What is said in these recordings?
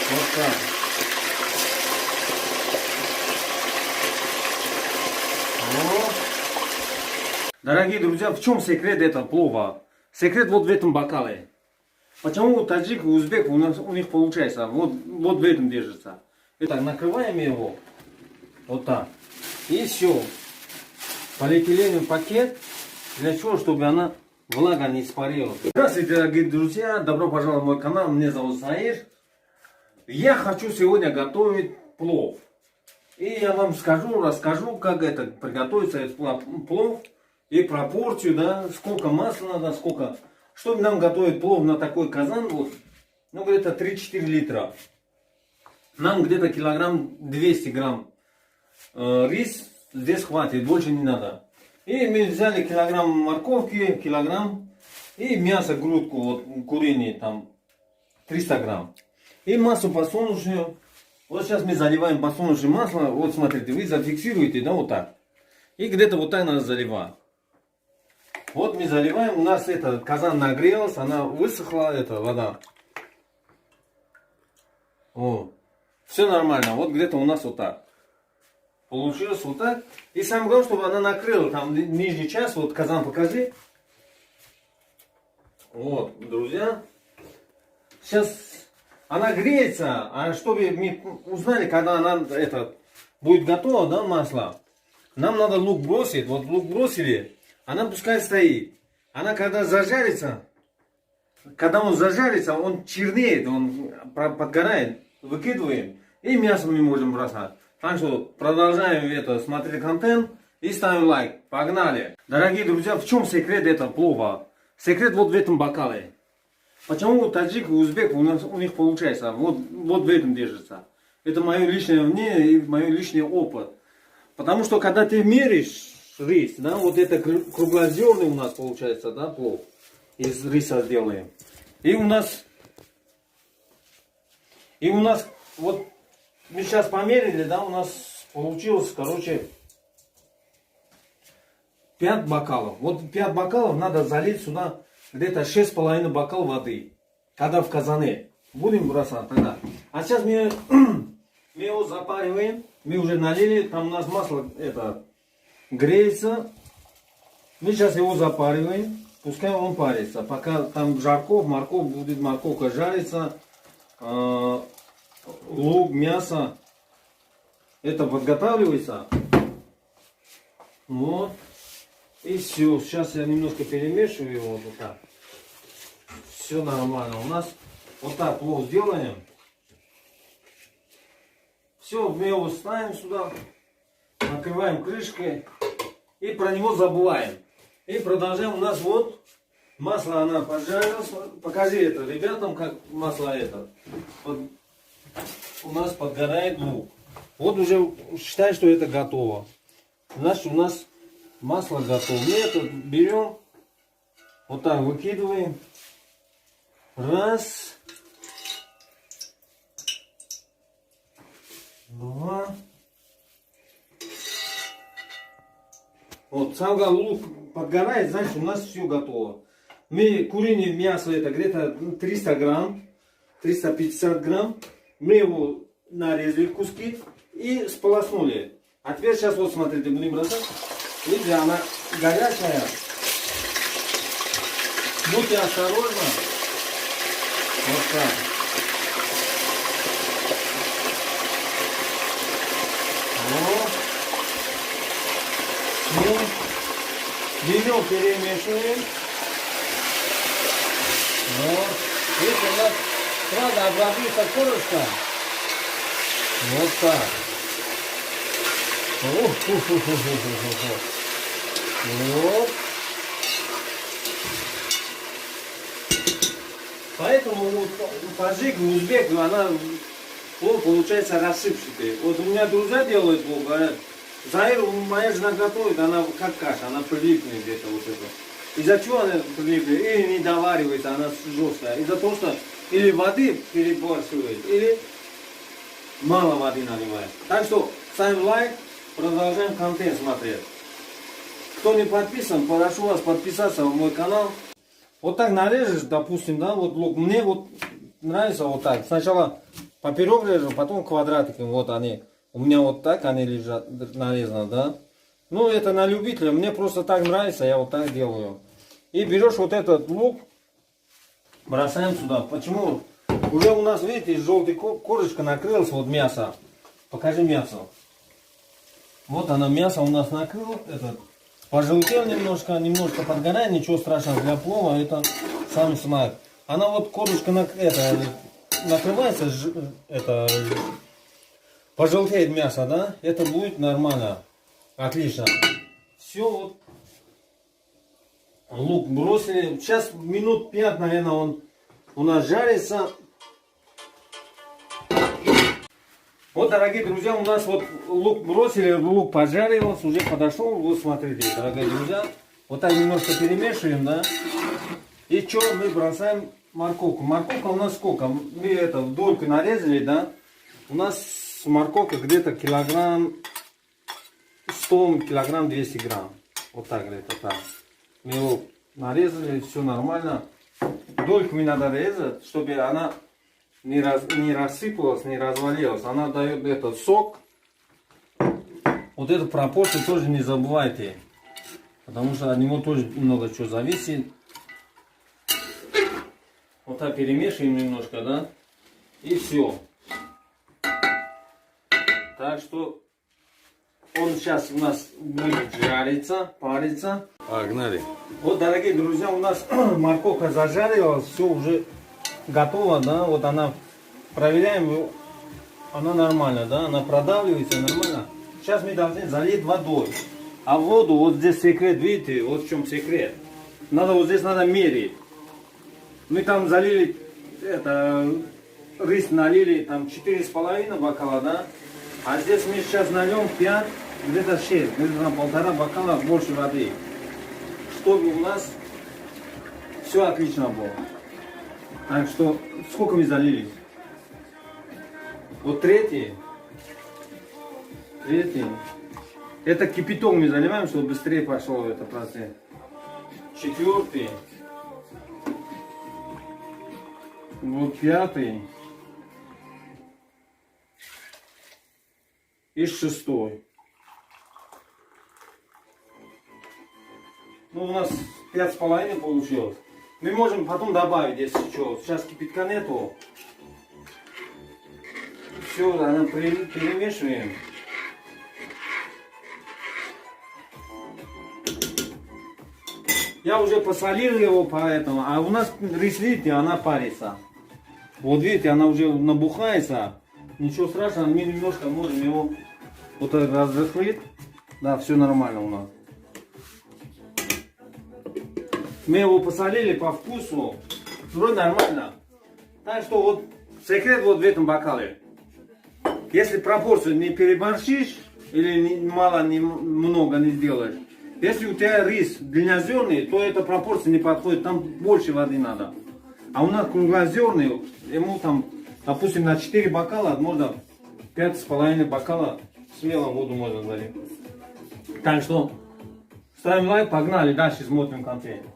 Вот так. Вот. Дорогие друзья, в чем секрет этого плова? Секрет вот в этом бокале. Почему таджик и узбек у них получается? Вот в этом держится. Итак, накрываем его. Вот так. И все. Полиэтиленовый пакет. Для чего? Чтобы она влага не испарилась. Здравствуйте, дорогие друзья. Добро пожаловать на мой канал. Меня зовут Саир. Я хочу сегодня готовить плов. И я вам расскажу, как это приготовится этот плов. И пропорцию, да, сколько масла надо, сколько. Чтобы нам готовить плов на такой казан, вот, ну где-то 3-4 литра. Нам где-то килограмм 200 грамм рис здесь хватит, больше не надо. И мы взяли килограмм морковки, килограмм, и мясо, грудку, вот куриные, там 300 грамм. И масло подсолнечное. Вот сейчас мы заливаем подсолнечное масло. Вот смотрите, вы зафиксируете, да, вот так. И где-то вот так надо заливать. Вот мы заливаем, у нас это казан нагрелась, она высохла, эта вода. О, все нормально, вот где-то у нас вот так. Получилось вот так. И самое главное, чтобы она накрыла, там нижний часть, вот казан покажи. Вот, друзья. Сейчас она греется, а чтобы мы узнали, когда она будет готова, да, масло. Нам надо лук бросить, вот лук бросили. Она пускай стоит. Она когда зажарится, он чернеет, он подгорает. Выкидываем. И мясо мы можем бросать. Так что продолжаем смотреть контент и ставим лайк. Погнали. Дорогие друзья, в чем секрет этого плова? Секрет вот в этом бокале. Почему таджик и узбек у них получается? Вот в этом держится. Это мое личное мнение и мой личный опыт. Потому что когда ты меряешь рис, да, вот это круглозерный у нас получается, да, плов. Из риса сделаем. И у нас вот мы сейчас померили, да, у нас получилось, короче, 5 бокалов. Вот 5 бокалов надо залить сюда где-то 6,5 бокалов воды. Когда в казане. Будем бросать тогда. А сейчас мы его запариваем. Мы уже налили, там у нас масло греется. Мы сейчас его запариваем. Пускай он парится. Пока там морковь будет, морковка жарится. Лук, мясо. Это подготавливается. Вот. И все. Сейчас я немножко перемешиваю его вот так. Все нормально. У нас вот так плов сделаем. Все, мы его ставим сюда. Накрываем крышкой. И про него забываем. И продолжаем. У нас вот масло, она поджарилась. Покажи это ребятам, как масло это. Вот, у нас подгорает лук. Вот уже считай, что это готово. Значит, у нас масло готово. Мы это берем. Вот так выкидываем. Раз. Два. Вот, самое лук подгорает, значит, у нас все готово. Мы куриное мясо, это где-то 300 грамм, 350 грамм. Мы его нарезали в куски и сполоснули. А теперь сейчас вот смотрите, будем бросать. Видите, она горячая. Будьте осторожны. Вот так. Вот. Берем, перемешиваем. Вот. Видите, у нас сразу образуется корочка. Вот так. Вот. Поэтому вот, таджик, узбек, она плов получается рассыпчатый. Вот у меня друзья делают плов, говорят, Заир, моя жена готовит, она как каша, она прилипнет где-то вот это. Из-за чего она прилипнет? Или не доваривается, она жесткая. Из-за того, что или воды переборщивает, или мало воды наливает. Так что ставим лайк, продолжаем контент смотреть. Кто не подписан, прошу вас подписаться на мой канал. Вот так нарежешь, допустим, да, вот лук. Мне вот нравится вот так. Сначала поперек режу, потом квадратики, вот они. У меня вот так они лежат, нарезаны, да. Ну, это на любителя, мне просто так нравится, я вот так делаю. И берешь вот этот лук, бросаем сюда. Почему? Уже у нас, видите, желтая корочка накрылась, вот мясо. Покажи мясо. Вот она, мясо у нас накрыло, этот, пожелтел немножко подгорает, ничего страшного для плова, это сам смак. Она вот корочка накрывается, это, пожелтеет мясо, да, это будет нормально, отлично. Все, вот, лук бросили, сейчас минут 5, наверное, он у нас жарится. Вот, дорогие друзья, у нас вот лук бросили, лук пожарился, уже подошел. Вот смотрите, дорогие друзья. Вот так немножко перемешиваем, да. И что, мы бросаем морковку. Морковка у нас сколько? Мы это вдольку нарезали, да. У нас морковка где-то килограмм 100, килограмм 200 грамм. Вот так где-то так. Мы его нарезали, все нормально. Дольками надо резать, чтобы она не рассыпалась, не развалилась. Она дает этот сок. Вот эту пропорцию тоже не забывайте. Потому что от него тоже много чего зависит. Вот так перемешиваем немножко, да. И все. Так что он сейчас у нас будет жариться, париться. Погнали. Вот, дорогие друзья, у нас морковка зажарилась, все уже готово, да, вот она, проверяем, она нормально, да, она продавливается нормально. Сейчас мы должны залить водой. А воду, вот здесь секрет, видите, вот в чем секрет. Надо, вот здесь надо мерить. Мы там залили, это, рис налили, там 4,5 бокала, да. А здесь мы сейчас нальем 5, где-то 6, где-то на 1,5 бокала больше воды. Чтобы у нас все отлично было. Так что, сколько мы залили? Вот третий. Это кипяток мы заливаем, чтобы быстрее пошел этот процесс. Четвертый. Вот пятый. И шестой. Ну, у нас 5,5 получилось. Мы можем потом добавить, если что. Сейчас кипятка нету. Все, она перемешиваем. Я уже посолил его, поэтому. А у нас рис, видите, она парится. Вот видите, она уже набухается. Ничего страшного, мы немножко можем его вот разрыхлить. Да, все нормально у нас. Мы его посолили по вкусу. Вроде нормально. Так что вот секрет вот в этом бокале. Если пропорцию не переборщишь, или мало, много не сделаешь. Если у тебя рис длиннозерный, то эта пропорция не подходит, там больше воды надо. А у нас круглозерный, ему там, допустим, на 4 бокала, можно 5,5 бокала смело воду можно залить. Так что ставим лайк, погнали, дальше смотрим контент.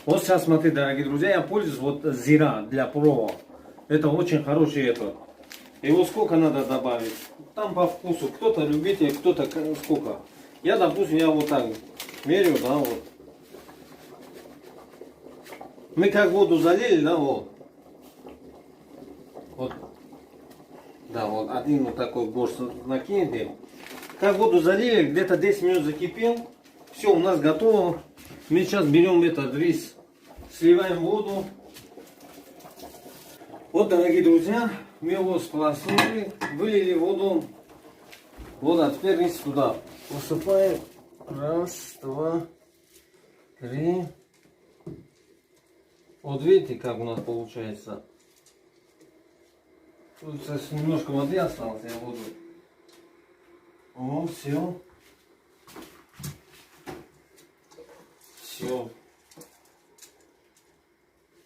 Вот сейчас смотрите, дорогие друзья, я пользуюсь вот зира для плова. Это очень хороший это. Его сколько надо добавить? Там по вкусу. Кто-то любитель, кто-то сколько. Я, допустим, я вот так мерю, да, вот. Мы как воду залили, да, вот. Вот. Да, вот один вот такой борщ накинете. Как воду залили, где-то 10 минут закипел. Все, у нас готово. Мы сейчас берем этот рис, сливаем воду. Вот, дорогие друзья, мы его сполоснули, вылили воду. Вот, а теперь рис туда посыпаем. Раз, два, три. Вот видите, как у нас получается. Тут немножко воды осталось, я воду. О, все. Все.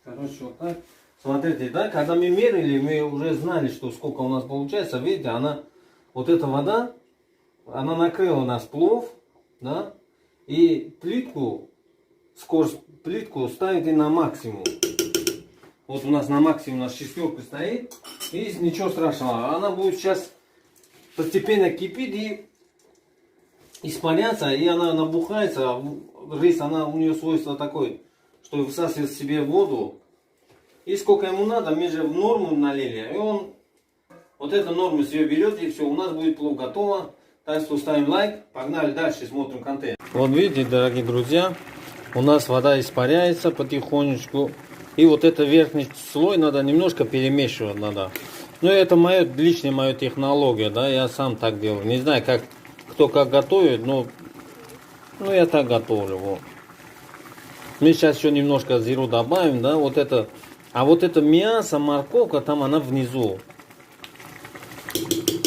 Короче, вот так. Смотрите, да, когда мы мерили, мы уже знали, что сколько у нас получается. Видите, она, вот эта вода, она накрыла у нас плов, да, и плитку, скорость плитку ставите на максимум. Вот у нас на максимум у нас шестерка стоит. И ничего страшного. Она будет сейчас постепенно кипеть и испаряться. И она набухается. Рис, у нее свойство такое, что высасывает себе воду. И сколько ему надо, мы же в норму налили. И он вот эту норму себе берет, и все, у нас будет плов готово. Так что ставим лайк, погнали дальше, смотрим контент. Вот видите, дорогие друзья, у нас вода испаряется потихонечку. И вот этот верхний слой надо немножко перемешивать надо. Ну это личная моя технология, да, я сам так делаю. Не знаю, кто как готовит, но я так готовлю. Вот. Мы сейчас еще немножко зиру добавим, да, вот это. А вот это мясо, морковка, там она внизу.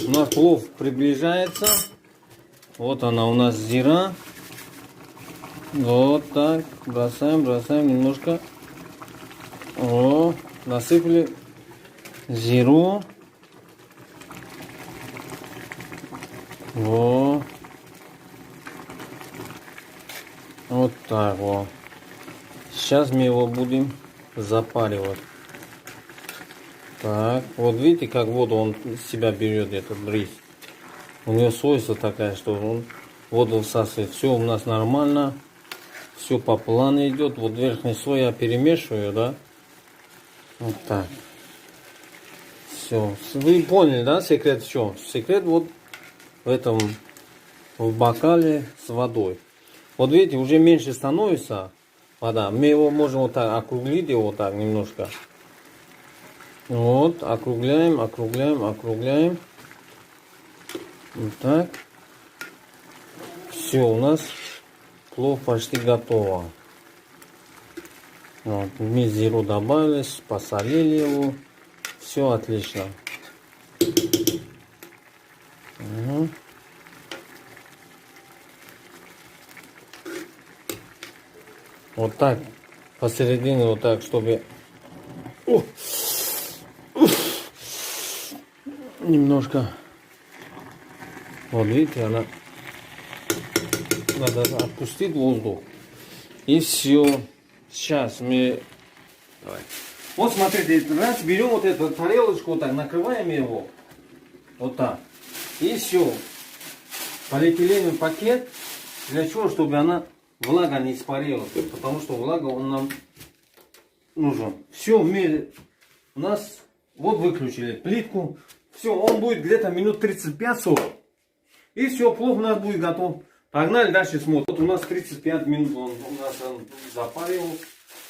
У нас плов приближается. Вот она у нас зира. Вот так. Бросаем немножко. О, насыпали зиру. Вот. Вот так вот. Сейчас мы его будем запаривать. Так, вот видите, как воду он из себя берет, этот рис. У него свойство такое, что он воду всасывает. Все у нас нормально. Все по плану идет. Вот верхний слой я перемешиваю, да. Вот так. Все. Вы поняли, да, секрет в чем? Секрет вот в этом, в бокале с водой. Вот видите, уже меньше становится вода. Мы его можем вот так округлить, его вот так немножко. Вот, округляем. Вот так. Все, у нас плов почти готово. Вот, мы зиру добавили, посолили его. Все отлично. Угу. Вот так посередине, вот так, чтобы немножко, вот видите, она надо отпустить воздух. И все. Сейчас мы, давай. Вот смотрите, раз берем вот эту тарелочку, вот так накрываем его, вот так. И все. Полиэтиленовый пакет, для чего? Чтобы влага не испарилась, потому что влага он нам нужен. Все, у нас вот выключили плитку. Все, он будет где-то минут 35-40. И все, плов у нас будет готов. Погнали дальше смотрим. Вот у нас 35 минут он запарил.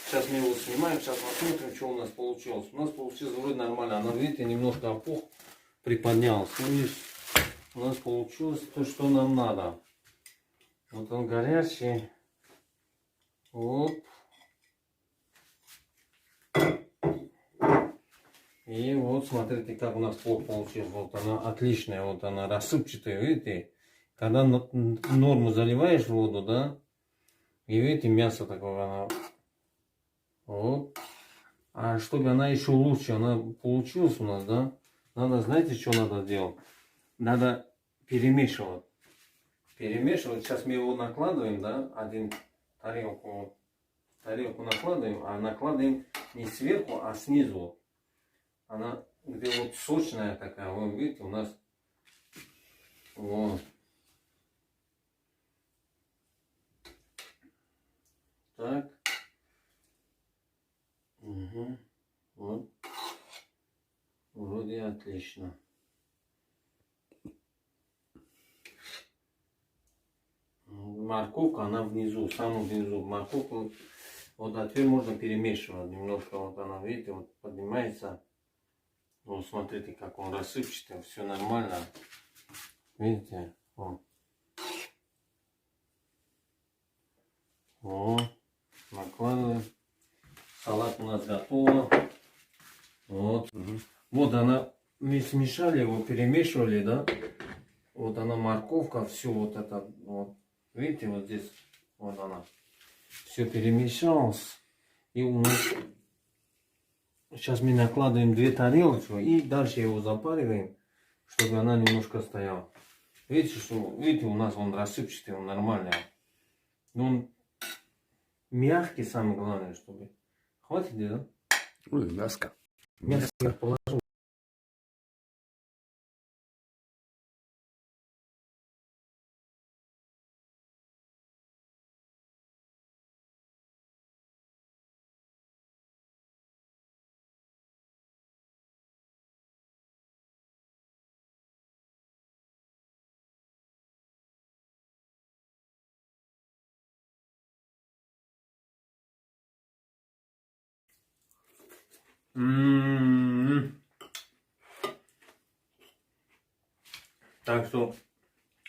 Сейчас мы его снимаем. Сейчас посмотрим, что у нас получилось. У нас получилось вроде нормально. Она, видите, немножко опух, приподнялся. Видишь, у нас получилось то, что нам надо. Вот он горячий. Вот. И вот смотрите, как у нас плов получился. Вот она отличная, вот она рассыпчатая, видите. Когда норму заливаешь в воду, да, и видите, мясо такое, она, вот. А чтобы она еще лучше, она получилась у нас, да, надо, знаете, что надо делать? Надо перемешивать. Перемешивать. Сейчас мы его накладываем, да, один тарелку накладываем, а накладываем не сверху, а снизу. Она где вот сочная такая, вы видите, у нас вот. Так. Угу. Вот. Вроде отлично. Морковка, она внизу, самую внизу. Морковку, вот а теперь можно перемешивать немножко. Вот она, видите, вот поднимается. Вот смотрите, как он рассыпчатый, все нормально. Видите? Вот. Вот. Накладываем. Салат у нас готов. Вот. Вот она, мы смешали его, перемешивали, да? Вот она морковка, все вот это, вот. Видите, вот здесь, вот она. Все перемешалось. И у нас сейчас мы накладываем 2 тарелочки и дальше его запариваем, чтобы она немножко стояла. Видите, что, видите, у нас он рассыпчатый, он нормальный. Но он мягкий, самое главное, чтобы. Хватит, да? Ой, мяско. Мясо я положил. Так что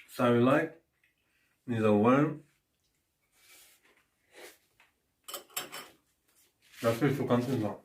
ставим лайк, не забываем. До встречи в конце зала.